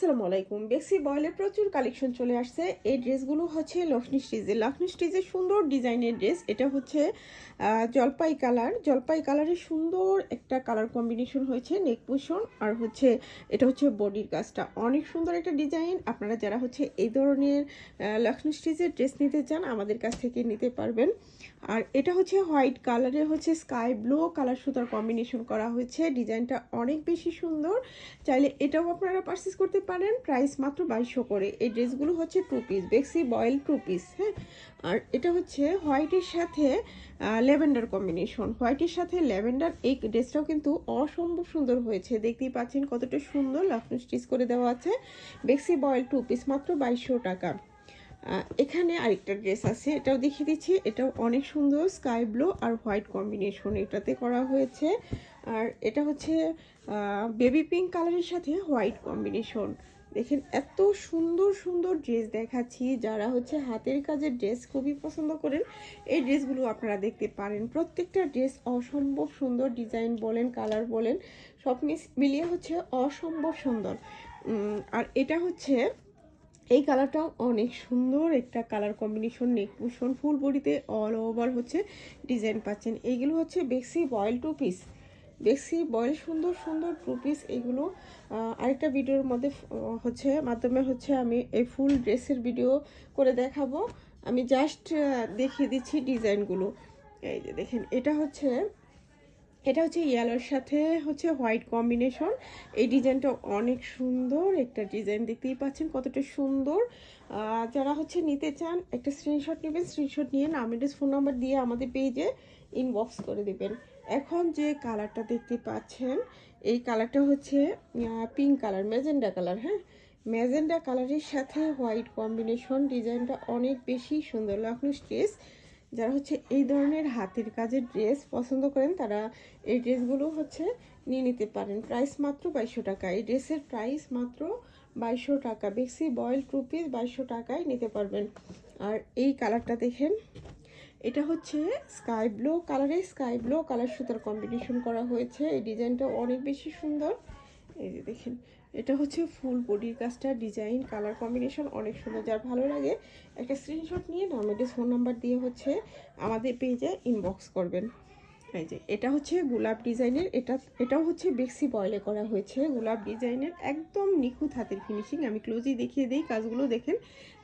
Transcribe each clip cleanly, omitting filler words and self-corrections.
আসসালামু আলাইকুম। বেক্সি বয়েলের প্রচুর কালেকশন চলে আসছে। এই ড্রেসগুলো হচ্ছে লক্ষ্মী স্টিচের সুন্দর ডিজাইনের ড্রেস। এটা হচ্ছে জলপাই কালার, জলপাই কালারের সুন্দর একটা কালার কম্বিনেশন হয়েছে নেক পোর্শন আর হচ্ছে এটা হচ্ছে বডির কাজটা অনেক সুন্দর একটা ডিজাইন। আপনারা যারা হচ্ছে এই ধরনের লক্ষ্মী স্টিচের ড্রেস নিতে চান আমাদের কাছ থেকে নিতে পারবেন। আর এটা হচ্ছে হোয়াইট কালারে হচ্ছে স্কাই ব্লু কালার সুতার কম্বিনেশন করা হয়েছে। ডিজাইনটা অনেক বেশি সুন্দর, চাইলে এটাও আপনারা পারচেস করতে পারেন। প্রাইস মাত্র 2200 করে। এই ড্রেসগুলো হচ্ছে 2 পিস, বেক্সি বয়েল 2 পিস। হ্যাঁ, আর এটা হচ্ছে হোয়াইটের সাথে ল্যাভেন্ডার কম্বিনেশন, হোয়াইটের সাথে ল্যাভেন্ডার। এই ড্রেসটাও কিন্তু অসম্ভব সুন্দর হয়েছে, দেখতেই পাচ্ছেন কতটা সুন্দর লাফনো স্টিচ করে দেওয়া আছে। বেক্সি বয়েল 2 পিস মাত্র 2200 টাকা। এখানে আরেকটা ড্রেস আছে, এটাও দেখিয়ে দিচ্ছি। এটাও অনেক সুন্দর, স্কাই ব্লু আর হোয়াইট কম্বিনেশন এটাতে করা হয়েছে। আর এটা হচ্ছে বেবি পিঙ্ক কালারের সাথে হোয়াইট কম্বিনেশন। দেখেন এত সুন্দর সুন্দর ড্রেস দেখাচ্ছি। যারা হচ্ছে হাতের কাজের ড্রেস খুবই পছন্দ করেন এই ড্রেসগুলো আপনারা দেখতে পারেন। প্রত্যেকটা ড্রেস অসম্ভব সুন্দর, ডিজাইন বলেন কালার বলেন সব মিলিয়ে হচ্ছে অসম্ভব সুন্দর। আর এটা হচ্ছে এই কালারটাও অনেক সুন্দর একটা কালার কম্বিনেশন, নেক পোর্শন ফুল বডিতে অল ওভার হচ্ছে ডিজাইন পাচ্ছেন। এইগুলো হচ্ছে বেক্সি বয়েল 2 পিস, বেক্সি বয়েল সুন্দর সুন্দর 2 পিস। এগুলো আরেকটা ভিডিওর মধ্যে মাধ্যমে হচ্ছে আমি এই ফুল ড্রেসের ভিডিও করে দেখাবো। আমি জাস্ট দেখিয়ে দিচ্ছি ডিজাইনগুলো। এই যে দেখেন এটা হচ্ছে ইয়েলোর সাথে হচ্ছে হোয়াইট কম্বিনেশন। এই ডিজাইনটা অনেক সুন্দর একটা ডিজাইন, দেখতেই পাচ্ছেন কতটা সুন্দর। যারা হচ্ছে নিতে চান একটা স্ক্রিনশট নেবেন, স্ক্রিনশট নিয়ে নাম অ্যাড্রেস ফোন নাম্বার দিয়ে আমাদের পেজে ইনবক্স করে দেবেন। এখন যে কালারটা দেখতে পাচ্ছেন এই কালারটা হচ্ছে পিঙ্ক কালার, ম্যাজেন্ডা কালার। হ্যাঁ, ম্যাজেন্ডা কালারের সাথে হোয়াইট কম্বিনেশন, ডিজাইনটা অনেক বেশি সুন্দর। লখনৌ স্টিচ যারা হচ্ছে এই ধরনের হাতের কাজের ড্রেস পছন্দ করেন তারা এই ড্রেসগুলো হচ্ছে নিয়ে নিতে পারেন। প্রাইস মাত্র 2200 টাকা। এই ড্রেসের প্রাইস মাত্র 2200 টাকা। বেক্সি বয়েল 2 পিস 2200 টাকায় নিতে পারবেন। আর এই কালারটা দেখেন, এটা হচ্ছে স্কাই ব্লু কালারে স্কাই ব্লু কালার সুতার কম্বিনেশন করা হয়েছে। এই ডিজাইনটা অনেক বেশি সুন্দর। এই যে দেখেন এটা হচ্ছে ফুল বডির কাজটা, ডিজাইন কালার কম্বিনেশন অনেক সুন্দর। যার ভালো লাগে একটা স্ক্রিনশট নিয়ে নাম অ্যাড্রেস ফোন নাম্বার দিয়ে হচ্ছে আমাদের পেজে ইনবক্স করবেন। এই যে এটা হচ্ছে গোলাপ ডিজাইনের, এটাও হচ্ছে বেক্সি বয়েলে করা হয়েছে। গোলাপ ডিজাইনের একদম নিখুঁত হাতের ফিনিশিং। আমি ক্লোজই দেখিয়ে দিই কাজগুলো দেখেন।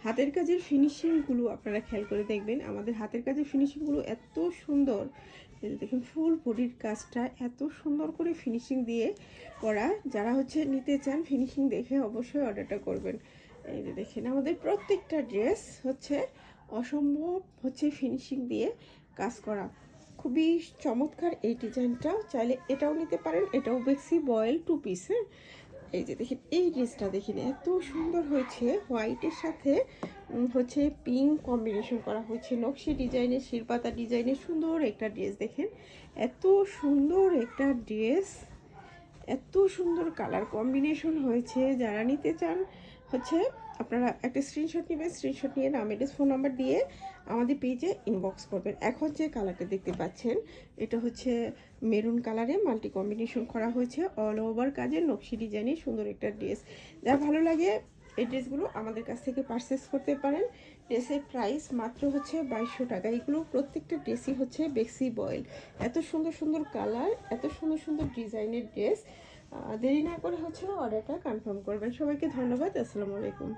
হাতের কাজের ফিনিশিংগুলো আপনারা খেয়াল করে দেখবেন, আমাদের হাতের কাজের ফিনিশিংগুলো এত সুন্দর। দেখুন ফুল বডির কাজটা এত সুন্দর করে ফিনিশিং দিয়ে করা। যারা হচ্ছে নিতে চান ফিনিশিং দেখে অবশ্যই অর্ডারটা করবেন। এই যে দেখেন আমাদের প্রত্যেকটা ড্রেস হচ্ছে অসম্ভব হচ্ছে ফিনিশিং দিয়ে কাজ করা, খুবই চমৎকার। এই ডিজাইনটাও চাইলে এটাও নিতে পারেন, এটাও বেক্সি বয়েল 2 পিস। হ্যাঁ, এই যে দেখেন এই ড্রেসটা দেখেন এত সুন্দর হয়েছে, হোয়াইটের সাথে হচ্ছে পিঙ্ক কম্বিনেশন করা হয়েছে, নকশি ডিজাইনের শিরপাতা ডিজাইনের সুন্দর একটা ড্রেস। দেখেন এত সুন্দর একটা ড্রেস, এত সুন্দর কালার কম্বিনেশন হয়েছে। যারা নিতে চান হচ্ছে আপনারা একটা স্ক্রিনশট নেবেন, স্ক্রিনশট নিয়ে নাম অ্যাড্রেস ফোন নাম্বার দিয়ে আমাদের পেজে ইনবক্স করবেন। এখন যে কালারটা দেখতে পাচ্ছেন এটা হচ্ছে মেরুন কালারে মাল্টি কম্বিনেশন করা হয়েছে, অল ওভার কাজের নকশি ডিজাইনের সুন্দর একটা ড্রেস। যার ভালো লাগে এই ড্রেসগুলো আমাদের কাছ থেকে পারচেস করতে পারেন। ড্রেসের প্রাইস মাত্র হচ্ছে 2200 টাকা। এগুলো প্রত্যেকটা ড্রেসই হচ্ছে বেক্সি বয়েল। এত সুন্দর সুন্দর কালার, এত সুন্দর সুন্দর ডিজাইনের ড্রেস। দেরি না করে হচ্ছে অর্ডারটা কনফার্ম করবেন। সবাইকে ধন্যবাদ। আসসালামু আলাইকুম।